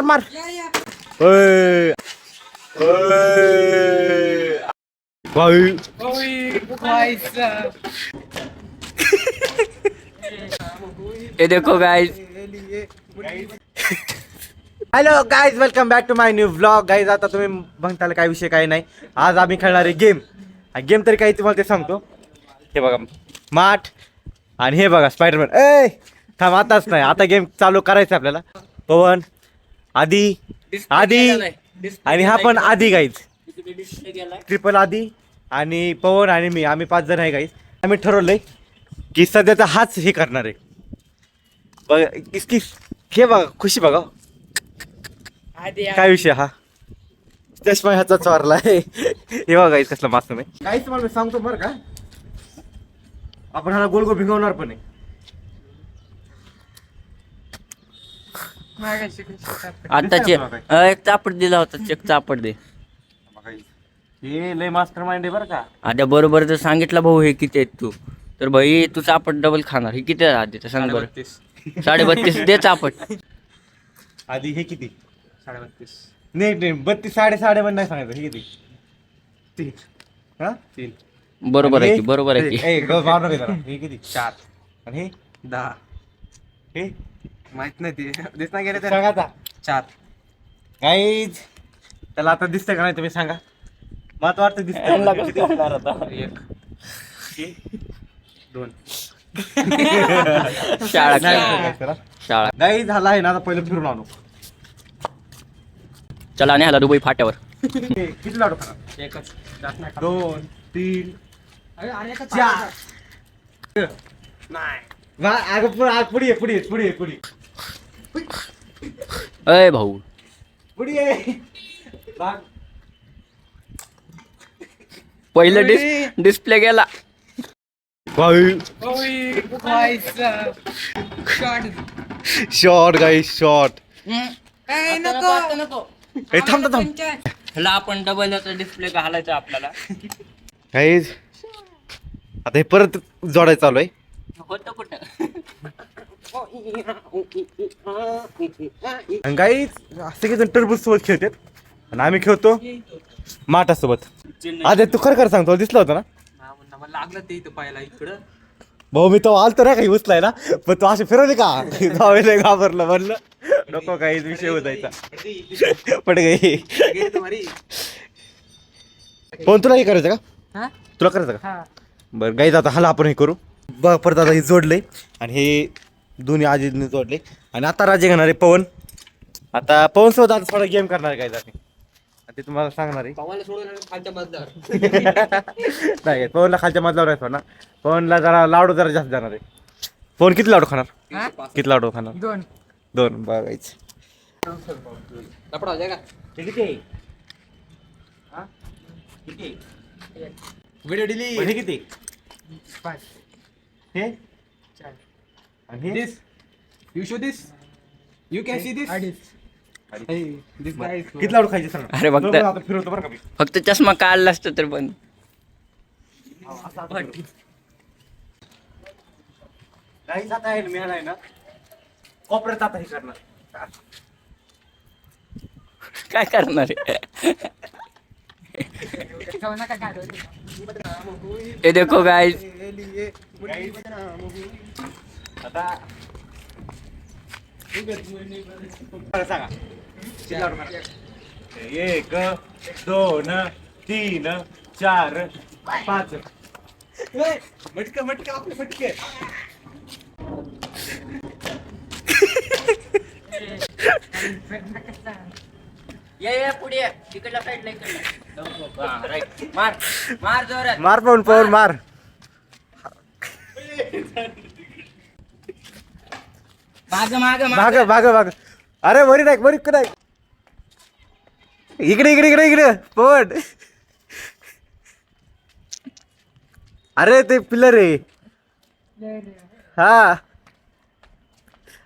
मार मार. ओय. ओय. भाई. ये देखो guys. Hello guys, welcome back to my new vlog. Guys आता तुम्ही बघताल काय विषय काय नाही. आज आम्ही खेळणार आहे गेम. गेम तरी काही तुम्हाला ते सांगतो. हे बघा माठ आणि हे बघा स्पायडरमॅन. ए थांब, आताच नाही, आता गेम चालू करायचं आपल्याला. पवन आधी आणि हा पण आधी गाईज. ट्रिपल आधी आणि पवन आणि मी, आम्ही 5 जण आहे गाईज. आम्ही ठरवलंय की सध्याचा हाच हे करणार आहे. बघा इसकी हे बघा खुशी बघा. काय विषय हा चष्मा ह्याचा चोरला आहे. हे बघा गाईज कसला मास्क आहे. काहीच तुम्हाला मी सांगतो बरं का, आपण ह्याला गोल गोल भिंगवणार पण आहे. आताचे एक चापड दिला होता, चेक चापड दे. हे लय मास्टर माइंड आहे बरं का. आता बरोबर जर सांगितलं भाऊ हे किती आहेत तू, तर भाई तू चापट डबल खाणार. हे किती आहे आधी तर सांग बरं. 32.5 दे चापट. आधी हे किती? 32. नाही 32 साडे पण नाही सांगायचं. हे किती? 3. हा 3 बरोबर आहे की, बरोबर आहे की. हे किती? 4 आणि हे 10. हे माहित नाही ते दिस नाही गेले तर सांगा 4. गाईज त्याला आता दिसतंय का नाही तुम्ही सांगा. मला तर वाटतं दिसतंय. 1 2. शाळा गाईज झाला आहे ना, आता पहिलं फिरून आणू. चला नाही आला दुबई फाट्यावर. किती लाडू खाणार? 1 2 3 4. 4 नाही. पुढे अय भाऊ पहिलं डिस्प्ले गेला. Short guys short. नको थांब. ह्याला आपण डबल डिस्प्ले घालायचा आपल्याला. गाईज आता हे परत जोडायचं चालू आहे. होतं कुठं. गाईज सगळेजण टरबूज सोबत खेळतात आणि आम्ही खेळतो माठासोबत. अरे तू खरं सांगतो, दिसला होता ना मला लागलं ते इथं पाहायला इकडं. भाऊ मी तो आलतो ना काही उचलायला, पण तो असे फिरवले का जावे घाबरलं. म्हणलं नको काही विषय होतायचा. पण काही पण तुला हे करायचं का? तुला करायचं का? बरं गाईज आता हाला आपण हे करू. बघ परत आता हे जोडले आणि हे दोन्ही आजीने जोडले आणि आता राजे घेणार आहे पवन. आता पवन सोबत आता थोडा गेम करणार आहे गाईज आम्ही. ते तुम्हाला सांगणार आहे. पवायला सोडून खालच्या मजल्यावर. नाही पवनला खालच्या मजल्यावर आहे ना. पवनला जरा लाडू जरा जास्त जाणार आहे. पवन किती लाडू खाणार? किती लाडू खाणार? 2 बघायचं. लपडा जाय का किती आहे? किती व्हिडिओ डिलीट. हे किती? 5. हे 4 आणि हे This you show this, you can see this. Hey, this guy is किती लाडू खायचे सांग. अरे बघ आता फिरवतो बरं का मी. फक्त चष्मा काढला असतं तर पण. गाईज आता आहे मी आहे ना कॉपऱ्यात आता हे करणार. काय करणार आहे? ये देखो गाइस. आता सांगा किती लाडू खाणार? 1 2 3 4 5. मटके आपले मटके. ये पुढे तिकडल्या साईडला इकडला. राईट. मार जोरात. मार पवन मार. भाग. अरे वरी नाही. इकडे पवन. अरे ते पिलर आहे. हा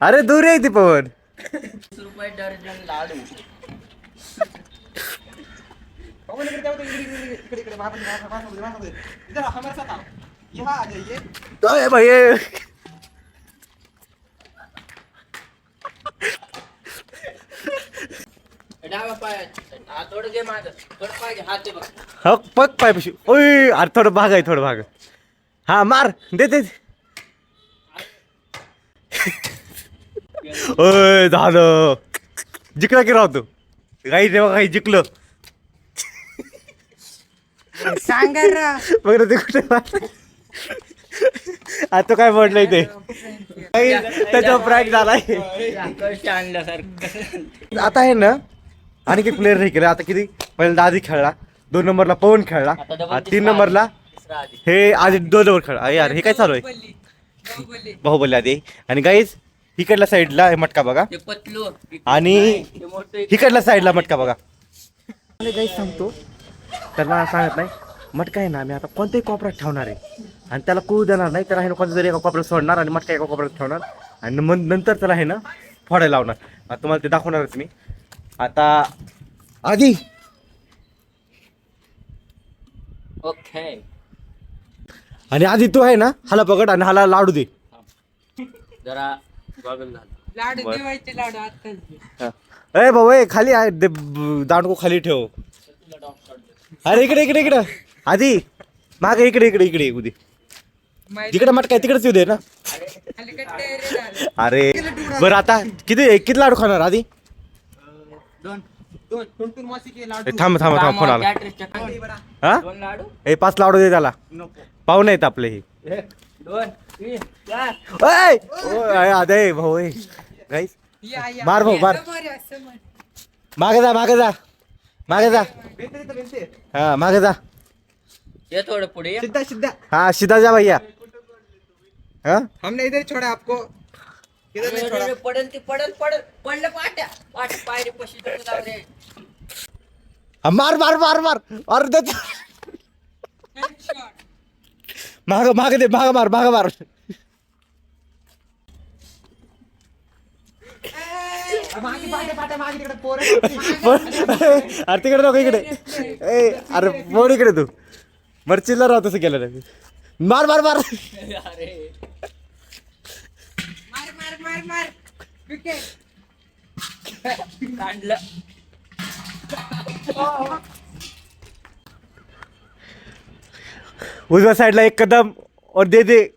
अरे दूर आहे ती पवन. 20 रुपये डझन लाडू. भाई थोडं दे माझं थोडं पाहिजे हात दे बघ हो पग पाय पशी ओय अरे थोडं भाग आहे थोडं भाग हा मार दे दे ओय झालं जिंकला की राहतो काही तेव्हा काही जिंकलं सांगा रा बघ ना ते कुठे मारलं. आता काय म्हटलंय ते काही त्याच्यावर प्रॅक झालाय कष्ट आणल्यासारखं आता आहे ना आणि काही प्लेअर नाही केलं आता किती पहिल्यांदा आधी खेळला 2 नंबरला पवन खेळला आता डबल आणि 3 नंबरला तिसरा आधी हे आधी 2 नंबर खेळला अरे यार हे काय चालू आहे बाहुबली आधी आणि गाईज इकडल्या साईडला मटका बघा ते पतलू आणि ते मोठं इकडल्या साईडला मटका बघा गाईज सांगतो तर मला सांगत नाही मटका आहे ना मी आता कोणत्याही कोपऱ्यात ठेवणार आहे आणि त्याला कळू देणार नाही त्याला हे ना कोणत्या तरी एका कोपऱ्यात सोडणार आणि मटका एका कोपऱ्यात ठेवणार आणि मग नंतर त्याला हे ना फोडायला लावणार आता तुम्हाला ते दाखवणारच मी आता आधी ओके आणि आधी तू आहे ना हाला पकड आणि हाला लाडू दे जरा गॉगल झाला लाडू बरं. देवायचे लाडू आता ए भाऊ ए खाली आहे दांडको खाली ठेव अरे इकडे इकडे इकडे आधी मागे इकडे इकडे इकडे येऊ दे जिकडे मटका आहे तिकडेच येऊ दे ना अरे बरं आता किती लाडू खाणार आधी दोन टुनटुन मासी के ए, लाडू थांब थांब थांब फोन आला हा दोन लाडू ए 5 लाडू दे त्याला पाहुणे आहेत आपले हे दोन तीन चार ओय ओय आदे भाऊ ए गाईस मार भाऊ मार मागे जा मागे जा मागे जा बेहतर तो बेहतर हा मागे जा ये थोडं पुढे ये. सीधा सीधा हा सीधा जा भैया हा हमने इधर छोड़ा आपको इधर नहीं छोड़ा अरे, पडल ती पडल पडल पडलं पाट्या पाट पायरी पशी तर जाऊ रे हा, मार मार मार मार अरे दे माग मागे दे माग मार मागे पाटे पाटे मागे तिकडे पोर अरे तिकडे नको इकडे ए अरे बोल इकडे तू मरचिल्ला राव तसं केलं नाही मार मार मार अरे मार विकेट काढलं उजव्या साईडला एक कदम और दे दे यहाँ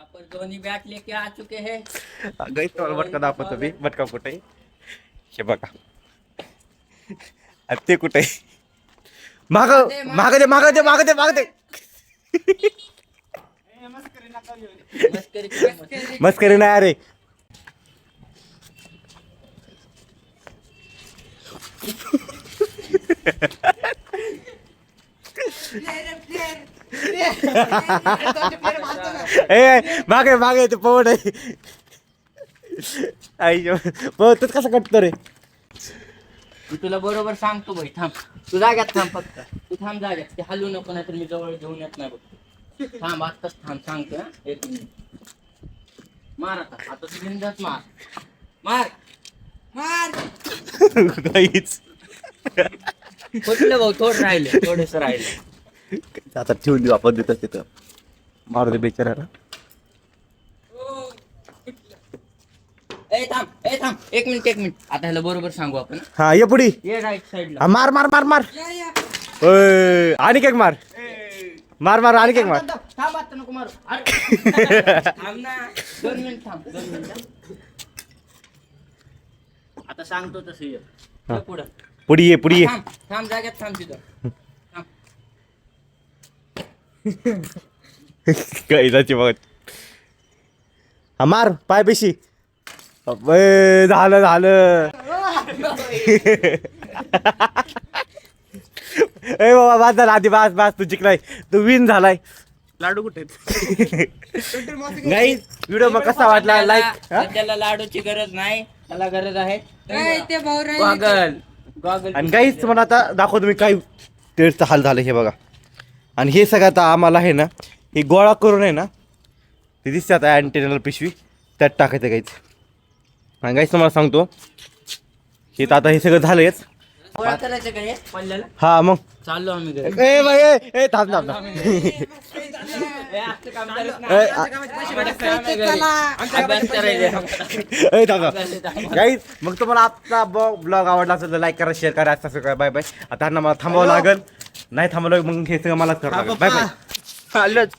पर धोनी बैट लेके आ चुके हैं गाईस तुम्हाला मटका दाखवतो मी मटका कुठे आहे? हे बघा आणि ते कुठे आहे? माग माग दे मस्करी करू मत. मस्करी नाही अरे ए मागे ते पवड आहे आई पवतच कसं कटतो रे मी तुला बरोबर सांगतो भाई थांब तू जाग्यात थांब फक्त तू थांब जाग्यात ते हलू नको नाही तर मी जवळ घेऊन येत नाही बघ थांब आत्ताच थांब सांगतो ना 1 मिनिट मार आता तू बिंदास मार काहीच कुठलं भाऊ थोडस राहिले आता ठेवून देऊ आपण देतात तिथं मारू दे बेचाराला ए थांब 1 मिनिट आता ह्याला बरोबर सांगू आपण हा ये पुढे ये राईट साईडला हा, मार ओय, आणि केक मार आणि केक मार थांब आता नको मारू अरे थांब ना 2 मिनिट थांब 2 मिनिट आता सांगतो तसं ये ये पुढं पुढे ये थांब जाग्यात थांब तिथं थांब. काही जायची बघ हा मार पाय पेशी झालं ए बाबा बास झाला आधी बास तू जिंकलाय तू विन झालाय लाडू कुठे गाईज व्हिडिओ मग कसा वाटला लाईक सध्याला लाडूची गरज नाही त्याला गरज आहे ते भाऊ राहिले गॉगल आणि गाईज तुम्हाला आता दाखवतो मी काय टेस्टचा हाल झालं हे बघा आणि हे सगळं आता आम्हाला आहे ना हे गोळा करून आहे ना ते दिसते आता अँटेनल पिशवी त्यात टाकायचं गाईज आणि गाईज तुम्हाला सांगतो हे तर आता हे सगळं झालंच गोळा करायचं काय पल्ल्याला हा मग चाललो आम्ही घरी ए बाई ए थांब थांब थांब. ए, असं काम चालत ए, नाही. आ- अभ्यास करायचा. ए, थांब थांब. गाईज मग तुम्हाला आपला ब्लॉग आवडला असेल तर लाईक करा शेअर करा असं करा बाय बाय. आता त्यांना मला थांबावं लागेल नाही थांबवलं मग हे सगळं मलाच करावं लागेल बाय बाय. आलोच